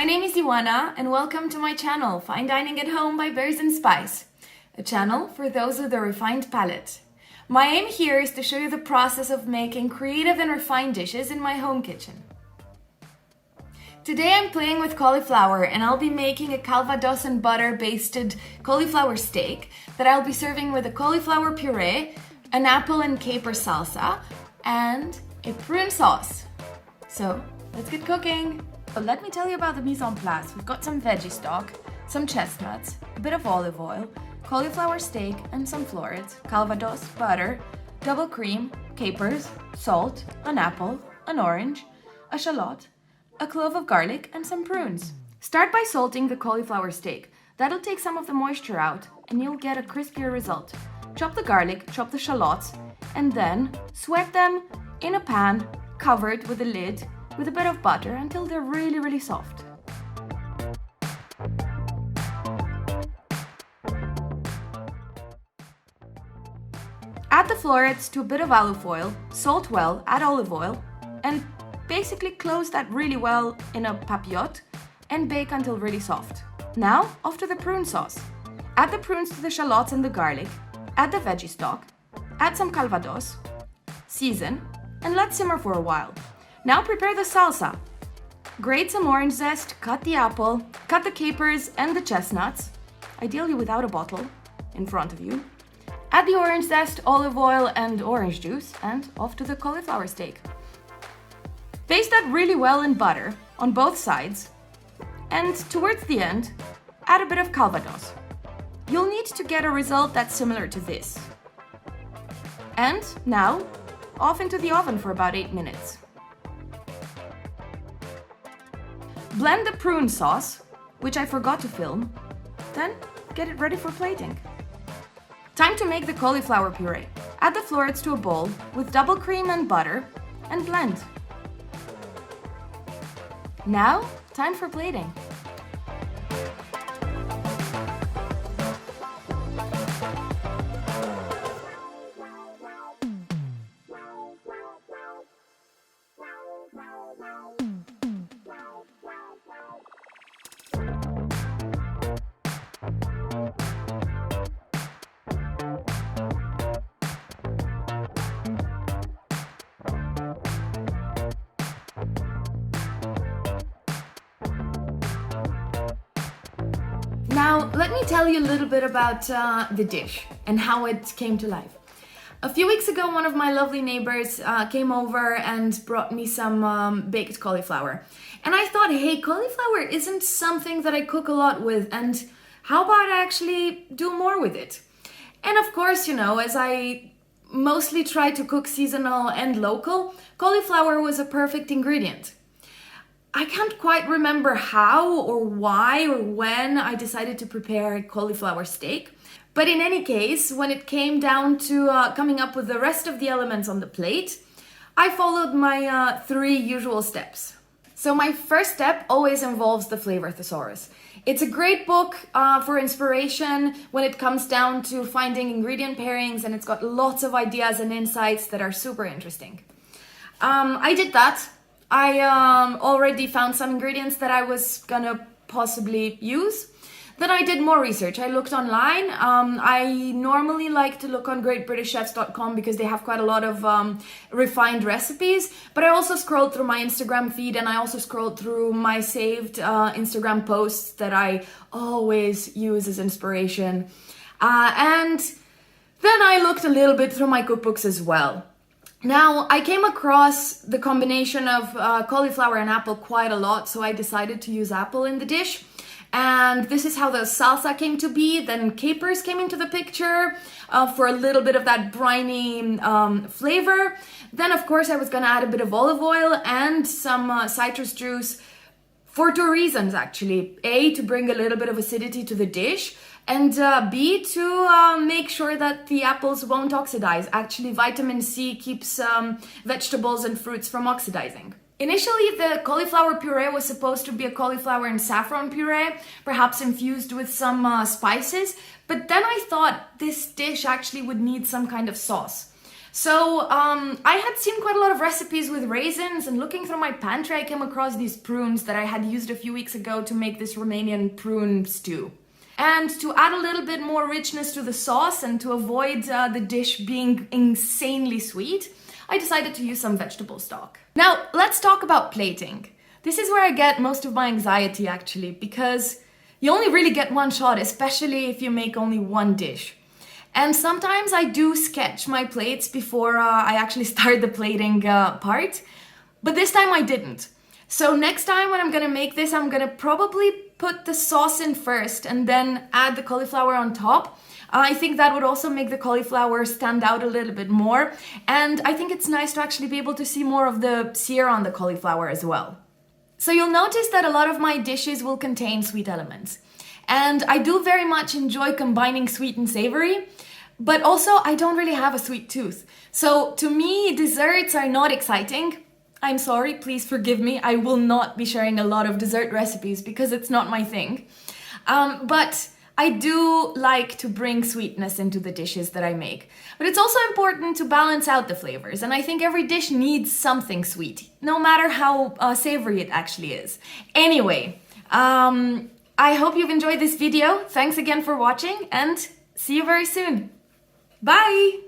My name is Ioana and welcome to my channel, Fine Dining at Home by Berries and Spice, a channel for those with a refined palate. My aim here is to show you the process of making creative and refined dishes in my home kitchen. Today I'm playing with cauliflower and I'll be making a Calvados and butter basted cauliflower steak that I'll be serving with a cauliflower puree, an apple and caper salsa, and a prune sauce. So let's get cooking. But let me tell you about the mise en place. We've got some veggie stock, some chestnuts, a bit of olive oil, cauliflower steak and some florets, Calvados, butter, double cream, capers, salt, an apple, an orange, a shallot, a clove of garlic and some prunes. Start by salting the cauliflower steak. That'll take some of the moisture out and you'll get a crispier result. Chop the garlic, chop the shallots, and then sweat them in a pan covered with a lid with a bit of butter until they're really soft. Add the florets to a bit of olive oil, salt well, add olive oil, and basically close that really well in a papillote and bake until really soft. Now, off to the prune sauce. Add the prunes to the shallots and the garlic, add the veggie stock, add some Calvados, season, and let simmer for a while. Now prepare the salsa. Grate some orange zest, cut the apple, cut the capers and the chestnuts, ideally without a bottle, in front of you. Add the orange zest, olive oil and orange juice, and off to the cauliflower steak. Baste that really well in butter on both sides, and towards the end, add a bit of Calvados. You'll need to get a result that's similar to this. And now, off into the oven for about 8 minutes. Blend the prune sauce, which I forgot to film, then get it ready for plating. Time to make the cauliflower puree. Add the florets to a bowl with double cream and butter and blend. Now, time for plating. Now, let me tell you a little bit about the dish and how it came to life. A few weeks ago, one of my lovely neighbors came over and brought me some baked cauliflower. And I thought, hey, cauliflower isn't something that I cook a lot with, and how about I actually do more with it? And of course, you know, as I mostly try to cook seasonal and local, cauliflower was a perfect ingredient. I can't quite remember how or why or when I decided to prepare cauliflower steak. But in any case, when it came down to coming up with the rest of the elements on the plate, I followed my 3 usual steps. So my first step always involves the Flavor Thesaurus. It's a great book for inspiration when it comes down to finding ingredient pairings, and it's got lots of ideas and insights that are super interesting. I did that. I already found some ingredients that I was gonna possibly use. Then I did more research. I looked online. I normally like to look on greatbritishchefs.com because they have quite a lot of refined recipes. But I also scrolled through my Instagram feed, and I also scrolled through my saved Instagram posts that I always use as inspiration. And then I looked a little bit through my cookbooks as well. Now, I came across the combination of cauliflower and apple quite a lot, so I decided to use apple in the dish. And this is how the salsa came to be. Then capers came into the picture for a little bit of that briny flavor. Then, of course, I was gonna add a bit of olive oil and some citrus juice for 2 reasons, actually. A, to bring a little bit of acidity to the dish, and B, to make sure that the apples won't oxidize. Actually, vitamin C keeps vegetables and fruits from oxidizing. Initially, the cauliflower puree was supposed to be a cauliflower and saffron puree, perhaps infused with some spices, but then I thought this dish actually would need some kind of sauce. So I had seen quite a lot of recipes with raisins, and looking through my pantry, I came across these prunes that I had used a few weeks ago to make this Romanian prune stew. And to add a little bit more richness to the sauce and to avoid the dish being insanely sweet, I decided to use some vegetable stock. Now, let's talk about plating. This is where I get most of my anxiety actually, because you only really get one shot, especially if you make only one dish. And sometimes I do sketch my plates before I actually start the plating part, but this time I didn't. So next time when I'm gonna make this, I'm gonna probably put the sauce in first and then add the cauliflower on top. I think that would also make the cauliflower stand out a little bit more. And I think it's nice to actually be able to see more of the sear on the cauliflower as well. So you'll notice that a lot of my dishes will contain sweet elements. And I do very much enjoy combining sweet and savory, but also I don't really have a sweet tooth. So to me, desserts are not exciting. I'm sorry, please forgive me. I will not be sharing a lot of dessert recipes because it's not my thing. But I do like to bring sweetness into the dishes that I make. But it's also important to balance out the flavors. And I think every dish needs something sweet, no matter how savory it actually is. Anyway, I hope you've enjoyed this video. Thanks again for watching and see you very soon. Bye!